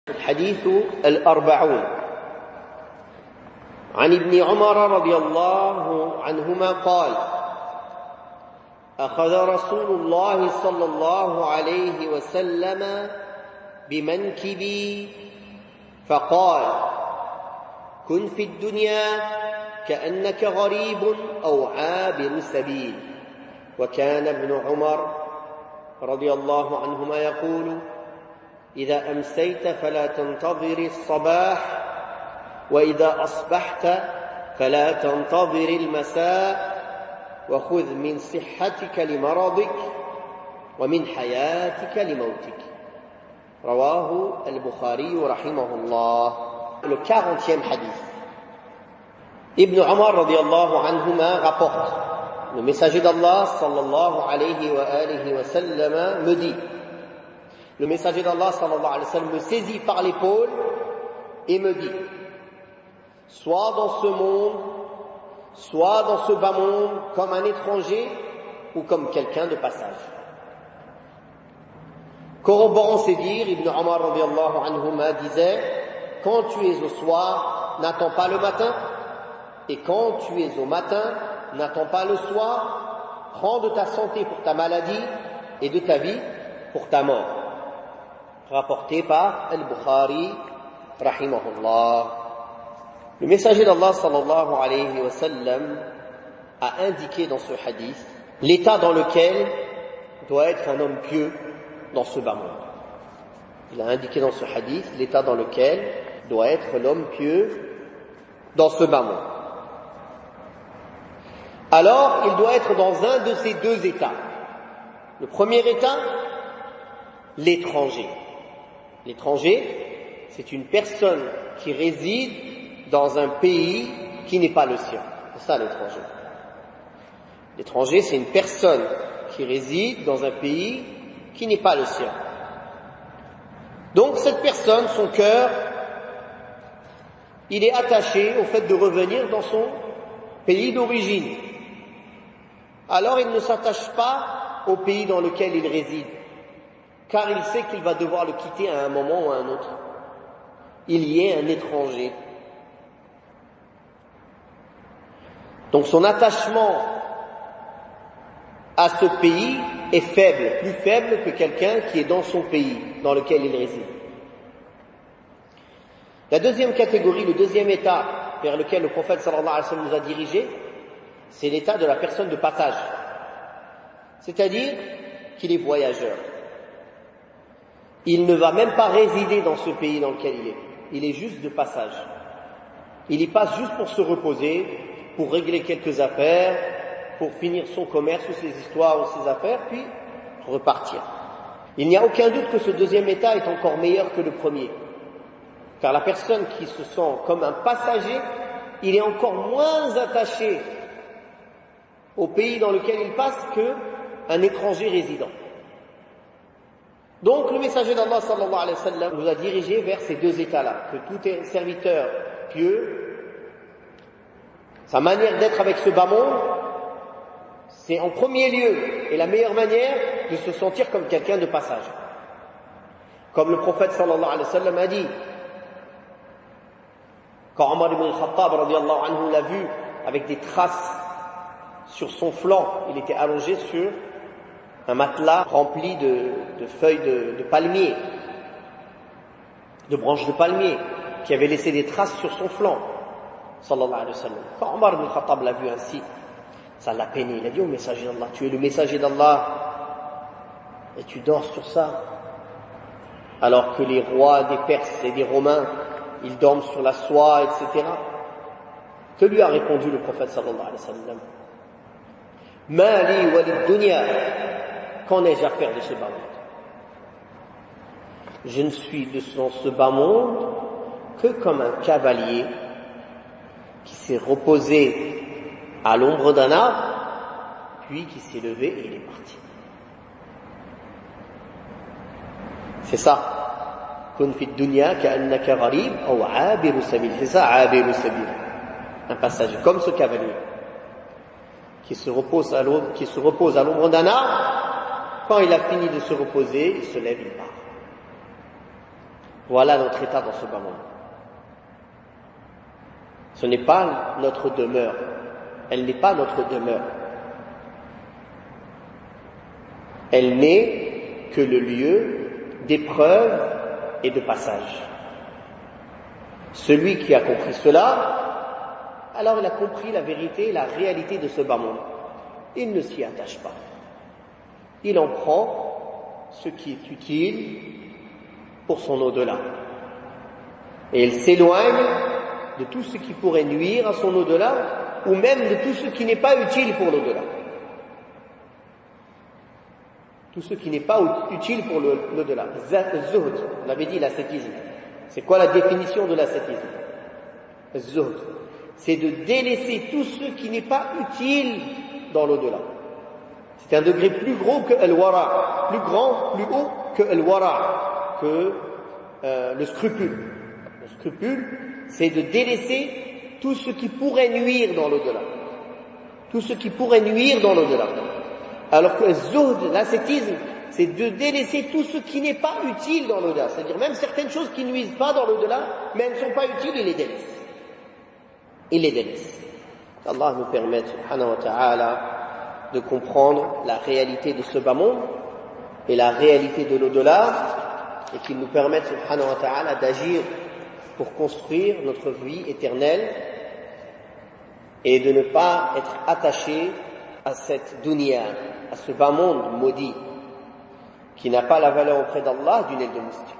الحديث الأربعون عن ابن عمر رضي الله عنهما قال: أخذ رسول الله صلى الله عليه وسلم بمنكبي فقال: كن في الدنيا كأنك غريب أو عابر سبيل. وكان ابن عمر رضي الله عنهما يقول: إذا أمسيت فلا تنتظر الصباح، وإذا أصبحت فلا تنتظر المساء، وخذ من صحتك لمرضك ومن حياتك لموتك. رواه البخاري رحمه الله. Le 40e hadith. Ibn Umar radiyallahu anhuma rapporte: le messager d'Allah sallallahu alayhi wa sallam me dit, le messager d'Allah sallallahu alayhi wa sallam me saisit par l'épaule et me dit: sois dans ce monde, sois dans ce bas monde comme un étranger ou comme quelqu'un de passage. Corroborant ces dires, Ibn Umar radiyallahu anhuma disait: quand tu es au soir, n'attends pas le matin, et quand tu es au matin, n'attends pas le soir. Prends de ta santé pour ta maladie et de ta vie pour ta mort. Rapporté par Al-Bukhari rahimahullah. Le messager d'Allah sallallahu alayhi wa sallam a indiqué dans ce hadith l'état dans lequel doit être un homme pieux dans ce bas monde. Il a indiqué dans ce hadith l'état dans lequel doit être l'homme pieux dans ce bas monde. Alors, il doit être dans un de ces deux états. Le premier état, l'étranger. L'étranger, c'est une personne qui réside dans un pays qui n'est pas le sien. C'est ça l'étranger. L'étranger, c'est une personne qui réside dans un pays qui n'est pas le sien. Donc cette personne, son cœur, il est attaché au fait de revenir dans son pays d'origine. Alors il ne s'attache pas au pays dans lequel il réside, car il sait qu'il va devoir le quitter à un moment ou à un autre. Il y est un étranger. Donc son attachement à ce pays est faible, plus faible que quelqu'un qui est dans son pays, dans lequel il réside. La deuxième catégorie, le deuxième état vers lequel le prophète sallallahu alayhi wa sallam nous a dirigés, c'est l'état de la personne de passage. C'est-à-dire qu'il est voyageur. Il ne va même pas résider dans ce pays dans lequel il est. Il est juste de passage. Il y passe juste pour se reposer, pour régler quelques affaires, pour finir son commerce ou ses histoires ou ses affaires, puis repartir. Il n'y a aucun doute que ce deuxième état est encore meilleur que le premier. Car la personne qui se sent comme un passager, il est encore moins attaché au pays dans lequel il passe qu'un étranger résident. Donc le messager d'Allah sallallahu alayhi wa sallam nous a dirigés vers ces deux états-là, que tout serviteur pieux, sa manière d'être avec ce bas monde, c'est en premier lieu et la meilleure manière de se sentir comme quelqu'un de passage. Comme le prophète sallallahu alayhi wa sallam a dit, quand Omar ibn al-Khattab radiyallahu anhu l'a vu avec des traces sur son flanc, il était allongé sur un matelas rempli de feuilles de palmier, de branches de palmier, qui avaient laissé des traces sur son flanc, sallallahu alayhi wa sallam. Quand Omar ibn al-Khattab l'a vu ainsi, ça l'a peiné. Il a dit au messager d'Allah: tu es le messager d'Allah et tu dors sur ça, alors que les rois des Perses et des Romains, ils dorment sur la soie, etc. Que lui a répondu le prophète sallallahu alayhi wa sallam? Ma li walid dunya, qu'en ai-je à faire de ce bas monde? Je ne suis dans ce bas monde que comme un cavalier qui s'est reposé à l'ombre d'un arbre, puis qui s'est levé et il est parti. C'est ça. Kun fi dunya ka'annaka gharib aw 'abiru sabil. C'est ça, 'abiru sabil. Un passage comme ce cavalier qui se repose à l'ombre d'un arbre. Quand il a fini de se reposer, il se lève, il part. Voilà notre état dans ce bas monde. Ce n'est pas notre demeure. Elle n'est pas notre demeure. Elle n'est que le lieu d'épreuve et de passage. Celui qui a compris cela, alors il a compris la vérité, la réalité de ce bas monde. Il ne s'y attache pas. Il en prend ce qui est utile pour son au-delà. Et il s'éloigne de tout ce qui pourrait nuire à son au-delà, ou même de tout ce qui n'est pas utile pour l'au-delà. Tout ce qui n'est pas utile pour l'au-delà. Zuhd, on avait dit l'ascétisme. C'est quoi la définition de l'ascétisme? Zuhd, c'est de délaisser tout ce qui n'est pas utile dans l'au-delà. C'est un degré plus gros que al-wara, plus grand, plus haut que al-wara, que le scrupule. Le scrupule, c'est de délaisser tout ce qui pourrait nuire dans l'au-delà. Tout ce qui pourrait nuire dans l'au-delà. Alors que zuhd, l'ascétisme, c'est de délaisser tout ce qui n'est pas utile dans l'au-delà. C'est-à-dire même certaines choses qui ne nuisent pas dans l'au-delà, mais elles ne sont pas utiles, il les délaisse. Il les délaisse. Allah nous permette, subhanahu wa ta'ala, de comprendre la réalité de ce bas monde et la réalité de l'au-delà, et qu'il nous permette, subhanahu wa ta'ala, d'agir pour construire notre vie éternelle et de ne pas être attaché à cette dunya, à ce bas monde maudit qui n'a pas la valeur auprès d'Allah d'une aile de moustique.